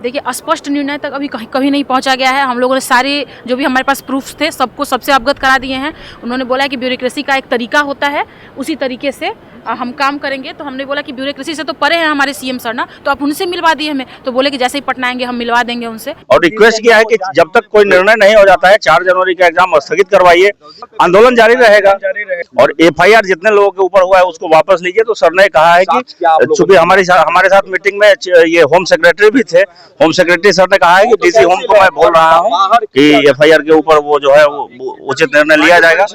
देखिए, स्पष्ट निर्णय तक अभी कभी नहीं पहुंचा गया है। हम लोगों ने सारे जो भी हमारे पास प्रूफ्स थे सबको सबसे अवगत करा दिए हैं। उन्होंने बोला है कि ब्यूरोक्रेसी का एक तरीका होता है, उसी तरीके से हम काम करेंगे। तो हमने बोला कि ब्यूरोक्रेसी से तो परे हैं हमारे सीएम सर ना, तो आप उनसे मिलवा दिए हमें। तो बोले कि जैसे ही पटना आएंगे हम मिलवा देंगे उनसे। और रिक्वेस्ट किया है कि जब तक कोई निर्णय नहीं हो जाता है 4 जनवरी का एग्जाम स्थगित करवाइए, आंदोलन जारी रहेगा। और एफआईआर जितने लोगों के ऊपर हुआ है उसको वापस लीजिए। तो सर ने कहा है कि चूंकि हमारे साथ मीटिंग में ये होम सेक्रेटरी भी थे, होम सेक्रेटरी सर ने कहा है कि डीसी होम को मैं बोल रहा हूँ कि एफआईआर के ऊपर वो जो है वो उचित निर्णय लिया जाएगा।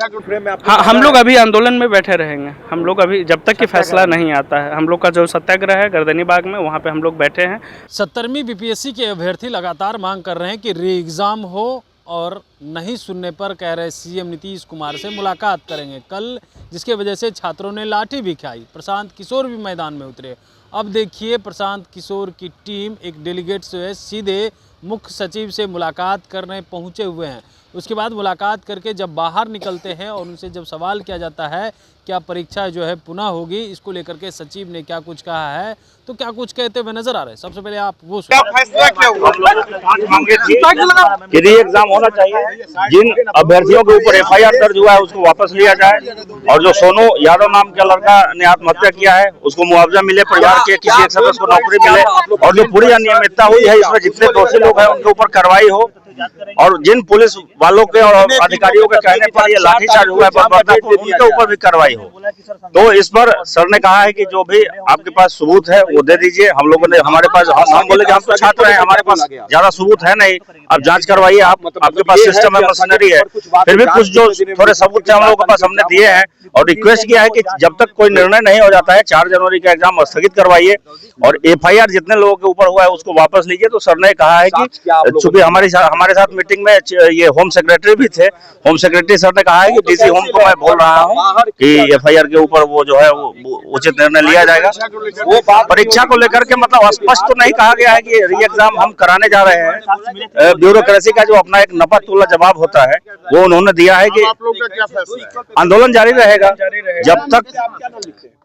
हाँ, हम लोग अभी आंदोलन में बैठे रहेंगे। हम लोग अभी जब तक कि फैसला नहीं आता है, हम लोग का जो सत्याग्रह है गर्दनी बाग में, वहाँ पे हम लोग बैठे हैं। 17वीं बीपीएससी के अभ्यर्थी लगातार मांग कर रहे हैं कि री एग्ज़ाम हो, और नहीं सुनने पर कह रहे सीएम नीतीश कुमार से मुलाकात करेंगे कल, जिसके वजह से छात्रों ने लाठी भी खाई। प्रशांत किशोर भी मैदान में उतरे। अब देखिए, प्रशांत किशोर की टीम एक डेलीगेट जो है सीधे मुख्य सचिव से मुलाकात करने पहुंचे हुए हैं। उसके बाद मुलाकात करके जब बाहर निकलते हैं और उनसे जब सवाल किया जाता है क्या परीक्षा जो है पुनः होगी, इसको लेकर के सचिव ने क्या कुछ कहा है, तो क्या कुछ कहते हुए नजर आ रहे हैं। सबसे पहले आप वो फैसला क्या हुआ? कि री एग्जाम होना चाहिए। जिन अभ्यर्थियों के ऊपर एफआईआर दर्ज हुआ है उसको वापस लिया जाए, और जो सोनू यादव नाम का लड़का ने आत्महत्या किया है उसको मुआवजा मिले, परिवार के किसी एक सदस्य को नौकरी मिले, और जो पूरी अनियमितता हुई है इसमें जितने दोषी लोग हैं उनके ऊपर कार्रवाई हो। और जिन पुलिस वालों के और अधिकारियों के कहने पर ये लाठीचार्ज हुआ है बर्दाश्त, उनके ऊपर भी कार्रवाई हो। तो इस पर सर ने कहा है कि जो भी आपके पास सबूत है वो दे दीजिए। हम लोगों ने हमारे पास हम बोले कि हम तो छात्र हैं, हमारे पास ज्यादा सबूत है नहीं, अब जांच करवाइए। आपके पास सिस्टम है, मशीनरी है, फिर भी कुछ जो थोड़े सबूत थे हम लोगों के पास हमने दिए हैं। और रिक्वेस्ट किया है कि जब तक कोई निर्णय नहीं हो जाता है 4 जनवरी का एग्जाम स्थगित करवाइए, और एफआईआर जितने लोगों के ऊपर हुआ है उसको वापस लीजिए। तो सर ने कहा है कि चूंकि हमारे साथ मीटिंग में ये होम सेक्रेटरी भी थे, होम सेक्रेटरी सर ने कहा है कि डीसी होम को मैं बोल रहा हूँ कि एफआईआर के ऊपर वो जो है वो उचित निर्णय लिया जाएगा। वो परीक्षा को लेकर के मतलब स्पष्ट तो नहीं कहा गया है कि री एग्जाम हम कराने जा रहे हैं। ब्यूरोक्रेसी का जो अपना एक नपा तुला जवाब होता है वो उन्होंने दिया है कि आंदोलन जारी रहेगा जब तक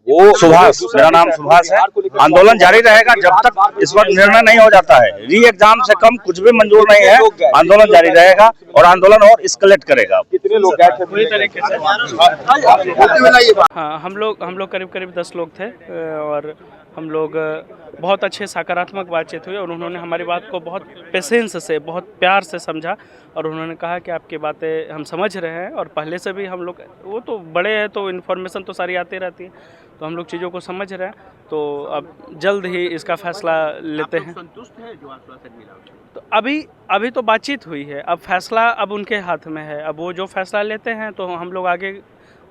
वो सुभाष, मेरा नाम सुभाष है, आंदोलन जारी रहेगा जब तक इस पर निर्णय नहीं हो जाता है। री एग्जाम से कम कुछ भी मंजूर नहीं है, आंदोलन जारी रहेगा और आंदोलन और एस्केलेट करेगा। कितने लोग गए थे पूरी तरीके से? हाँ, हम लोग करीब 10 लोग थे, और हम लोग बहुत अच्छे सकारात्मक बातचीत हुई, और उन्होंने हमारी बात को बहुत पेशेंस से, बहुत प्यार से समझा, और उन्होंने कहा कि आपकी बातें हम समझ रहे हैं, और पहले से भी हम लोग, वो तो बड़े हैं तो इन्फॉर्मेशन तो सारी आती रहती है, तो हम लोग चीज़ों को समझ रहे हैं। तो अब जल्द ही इसका फैसला लेते हैं। संतुष्ट है जो आश्वासन मिला? तो अभी तो बातचीत हुई है, अब फैसला अब उनके हाथ में है। अब वो जो फैसला लेते हैं तो हम लोग आगे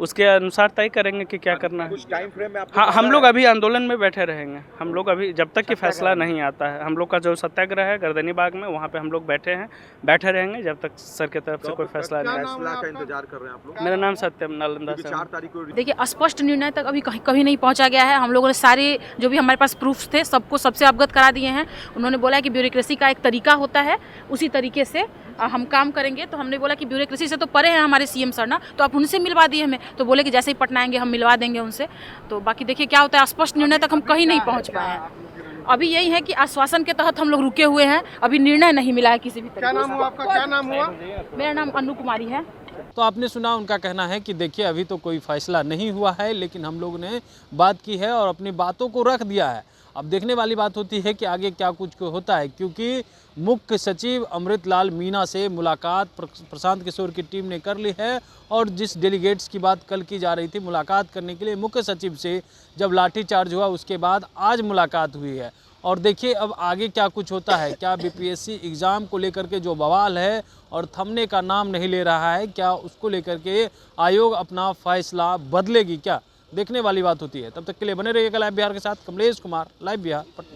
उसके अनुसार तय करेंगे कि क्या करना है। कुछ टाइम फ्रेम में हाँ, हम लोग अभी आंदोलन में बैठे रहेंगे। हम लोग अभी जब तक कि फैसला नहीं आता है, हम लोग का जो सत्याग्रह है गर्दनी बाग में, वहाँ पे हम लोग बैठे रहेंगे जब तक सर की तरफ से कोई फैसला नहीं आता। फैसला का इंतजार कर रहे हैं आप लोग? मेरा नाम सत्यम, नालंदा से। 4 तारीख को देखिए, स्पष्ट निर्णय तक अभी कभी नहीं पहुंचा गया है। हम लोगों ने सारे जो भी हमारे पास प्रूफ्स थे सबको सबसे अवगत करा दिए हैं। उन्होंने बोला है कि ब्यूरोक्रेसी का एक तरीका होता है, उसी तरीके से हम काम करेंगे। तो हमने बोला कि ब्यूरोक्रेसी से तो परे हैं हमारे सीएम सर ना, तो आप उनसे मिलवा दिए हमें। तो बोले कि जैसे ही पटना आएंगे हम मिलवा देंगे उनसे। तो बाकी देखिए क्या होता है, स्पष्ट निर्णय तक हम कहीं नहीं पहुंच पाए हैं। अभी यही है कि आश्वासन के तहत हम लोग रुके हुए हैं, अभी निर्णय नहीं मिला है किसी भी तरीके से। क्या नाम हुआ आपका? क्या नाम हुआ? मेरा नाम अनु कुमारी है। तो आपने सुना, उनका कहना है कि देखिए अभी तो कोई फैसला नहीं हुआ है, लेकिन हम लोग ने बात की है और अपनी बातों को रख दिया है। अब देखने वाली बात होती है कि आगे क्या कुछ होता है, क्योंकि मुख्य सचिव अमृतलाल मीना से मुलाकात प्रशांत किशोर की टीम ने कर ली है, और जिस डेलीगेट्स की बात कल की जा रही थी मुलाकात करने के लिए मुख्य सचिव से, जब लाठीचार्ज हुआ उसके बाद आज मुलाकात हुई है। और देखिए अब आगे क्या कुछ होता है। क्या बीपीएससी एग्ज़ाम को लेकर के जो बवाल है और थमने का नाम नहीं ले रहा है, क्या उसको लेकर के आयोग अपना फैसला बदलेगी क्या, देखने वाली बात होती है। तब तक के लिए बने रहिएगा लाइव बिहार के साथ। कमलेश कुमार, लाइव बिहार, पटना।